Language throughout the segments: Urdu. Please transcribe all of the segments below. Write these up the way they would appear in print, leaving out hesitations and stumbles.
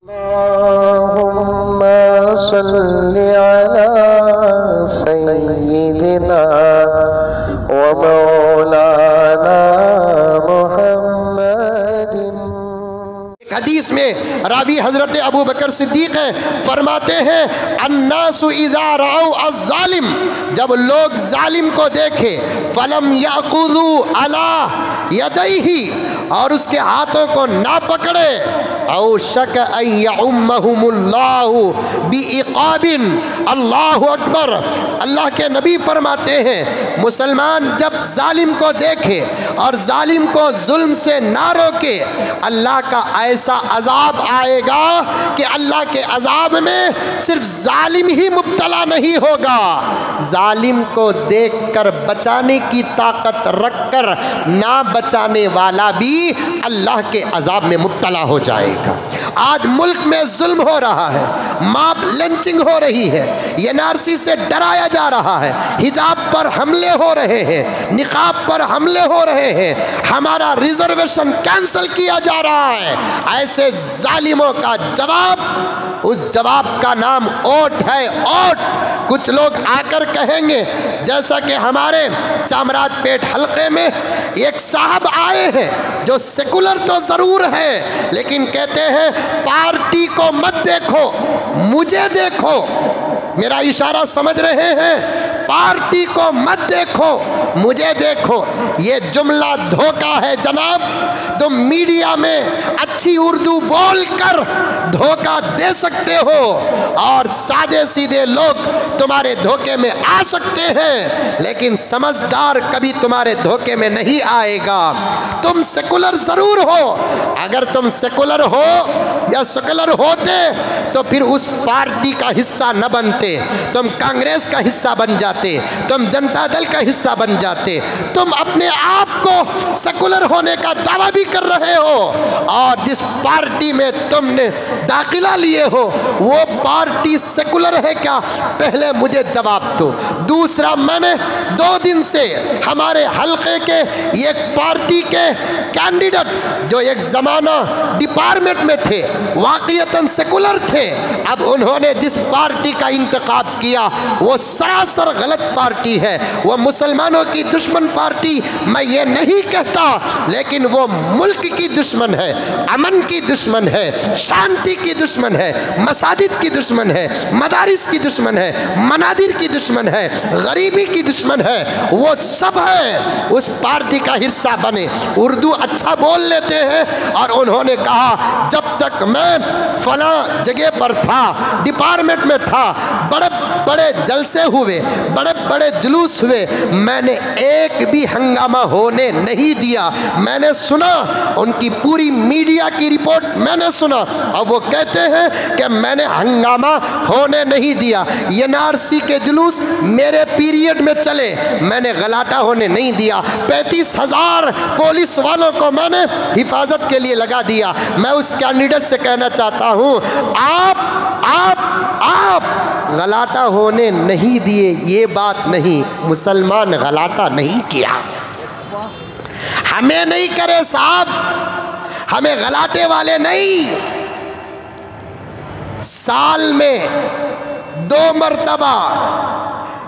اللهم صل على سيدنا ومولانا محمد۔ حدیث میں راوی حضرت ابو بکر صدیق ہیں، فرماتے ہیں الناس اذا رأوا الظالم، جب لوگ ظالم کو دیکھے فلم یأخذوا علی یدیہ، اور اس کے ہاتھوں کو نہ پکڑے، او شک ان یعمہم اللہ بعقاب، اللہ اکبر۔ اللہ کے نبی فرماتے ہیں مسلمان جب ظالم کو دیکھے اور ظالم کو ظلم سے نہ روکے، اللہ کا ایسا عذاب آئے گا کہ اللہ کے عذاب میں صرف ظالم ہی مبتلا نہیں ہوگا، ظالم کو دیکھ کر بچانے کی طاقت رکھ کر نہ بچانے والا بھی اللہ کے عذاب میں مبتلا ہو جائے گا۔ آج ملک میں ظلم ہو رہا ہے، ماب لنچنگ ہو رہی ہے، این آر سی سے ڈرایا جا رہا ہے، حجاب پر حملے ہو رہے ہیں، نقاب پر حملے ہو رہے ہیں، ہمارا ریزرویشن کینسل کیا جا رہا ہے۔ ایسے ظالموں کا جواب، اس جواب کا نام اوٹ ہے، اوٹ۔ کچھ لوگ آ کر کہیں گے، جیسا کہ ہمارے چامراج پیٹ حلقے میں ایک صاحب آئے ہیں جو سیکولر تو ضرور ہے لیکن کہتے ہیں پارٹی کو مت دیکھو، مجھے دیکھو۔ میرا اشارہ سمجھ رہے ہیں؟ پارٹی کو مت دیکھو، مجھے دیکھو۔ یہ جملہ دھوکہ ہے جناب۔ تم میڈیا میں اچھی اردو بول کر دھوکہ دے سکتے ہو اور سادے سیدھے لوگ تمہارے دھوکے میں آ سکتے ہیں، لیکن سمجھدار کبھی تمہارے دھوکے میں نہیں آئے گا۔ تم سیکولر ضرور ہو، اگر تم سیکولر ہو یا سیکولر ہوتے تو پھر اس پارٹی کا حصہ نہ بنتے، تم کانگریس کا حصہ بن جاتے، تم جنتا دل کا حصہ بن جاتے۔ تم اپنے آپ کو سیکولر ہونے کا دعویٰ بھی کر رہے ہو اور جس پارٹی میں تم نے داخلہ لیے ہو وہ پارٹی سیکولر ہے کیا؟ پہلے مجھے جواب دو۔ دوسرا، میں نے 2 دن سے ہمارے حلقے کے ایک پارٹی کے کینڈیڈیٹ جو ایک زمانہ ڈپارٹمنٹ میں تھے، واقعتاً سیکولر تھے، اب انہوں نے جس پارٹی کا انتخاب کیا وہ سراسر غلط پارٹی ہے، وہ مسلمانوں کی دشمن پارٹی میں یہ نہیں کہتا، لیکن وہ ملک کی دشمن ہے، امن کی دشمن ہے، شانتی کی دشمن ہے، مساجد کی دشمن ہے، مدارس کی دشمن ہے، منادر کی دشمن ہے، غریبی کی دشمن ہے۔ وہ سب ہے اس پارٹی کا حصہ بنے، اردو اچھا بول لیتے ہیں، اور انہوں نے کہا جب تک میں فلاں جگہ پر تھا، ڈپارٹمنٹ میں تھا، بڑے بڑے جلسے ہوئے، بڑے بڑے جلوس ہوئے، میں نے ایک بھی ہنگامہ ہونے نہیں دیا۔ میں نے سنا ان کی پوری میڈیا کی رپورٹ، میں نے سنا، اور وہ کہتے ہیں کہ میں نے ہنگامہ ہونے نہیں دیا۔ این آر سی کے جلوس میرے پیریڈ میں چلے، میں نے غلاٹہ ہونے نہیں دیا۔ 35,000 پولیس والوں کو میں نے حفاظت کے لیے لگا دیا۔ میں اس کینڈیڈیٹ سے کہنا چاہتا ہوں آپ غلاٹہ ہونے نہیں دیے، یہ بات نہیں، مسلمان غلاٹہ نہیں کیا۔ ہمیں نہیں کرے صاحب، ہمیں غلاٹے والے نہیں۔ سال میں 2 مرتبہ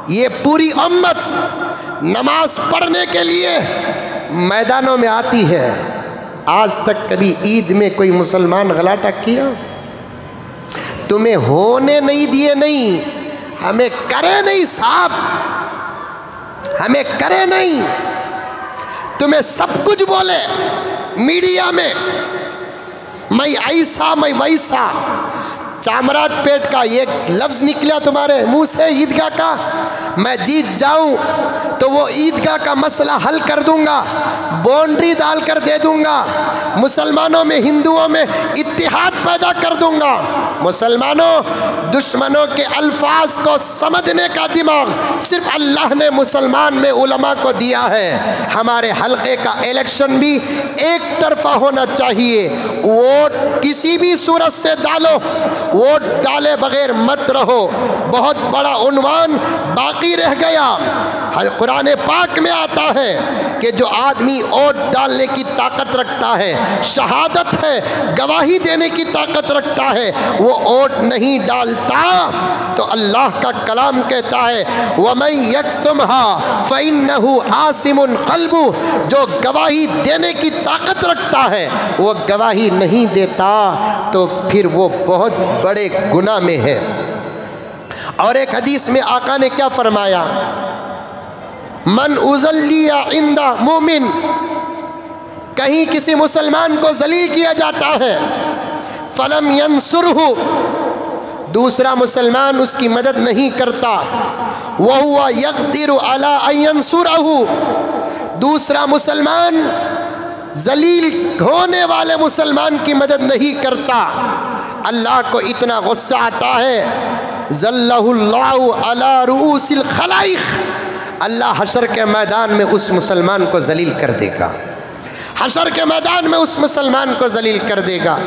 یہ پوری امت نماز پڑھنے کے لیے میدانوں میں آتی ہے۔ آج تک کبھی عید میں کوئی مسلمان غلاٹہ کیا؟ تمہیں ہونے نہیں دیے نہیں، ہمیں کرے نہیں صاحب، ہمیں کرے نہیں۔ تمہیں سب کچھ بولے میڈیا میں، میں ایسا میں ویسا، چامراج پیٹ کا ایک لفظ نکلا تمہارے منہ سے عیدگاہ کا، میں جیت جاؤں تو وہ عیدگاہ کا مسئلہ حل کر دوں گا، باؤنڈری ڈال کر دے دوں گا، مسلمانوں میں ہندوؤں میں اتحاد پیدا کر دوں گا۔ مسلمانوں، دشمنوں کے الفاظ کو سمجھنے کا دماغ صرف اللہ نے مسلمان میں علماء کو دیا ہے۔ ہمارے حلقے کا الیکشن بھی ایک طرفہ ہونا چاہیے، ووٹ کسی بھی صورت سے ڈالو، ووٹ ڈالے بغیر مت رہو۔ بہت بڑا عنوان باقی رہ گیا، قرآن پاک میں آتا ہے کہ جو آدمی ووٹ ڈالنے کی طاقت رکھتا ہے، شہادت ہے، گواہی دینے کی طاقت رکھتا ہے، وہ ووٹ نہیں ڈالتا تو اللہ کا کلام کہتا ہے وَمَن يَكْتُمْهَا فَإِنَّهُ آثِمٌ قَلْبُهُ، جو گواہی دینے کی طاقت رکھتا ہے وہ گواہی نہیں دیتا تو پھر وہ بہت بڑے گناہ میں ہے۔ اور ایک حدیث میں آقا نے کیا فرمایا؟ من اذلی عند مومن، کہیں کسی مسلمان کو ذلیل کیا جاتا ہے، فلم ینصرہ، دوسرا مسلمان اس کی مدد نہیں کرتا، وہو یقدر علی ان ینصرہ، دوسرا مسلمان ذلیل ہونے والے مسلمان کی مدد نہیں کرتا، اللہ کو اتنا غصہ آتا ہے، ذلہ اللہ علی رؤوس الخلائق، اللہ حشر کے میدان میں اس مسلمان کو ذلیل کر دے گا، حشر کے میدان میں اس مسلمان کو ذلیل کر دے گا۔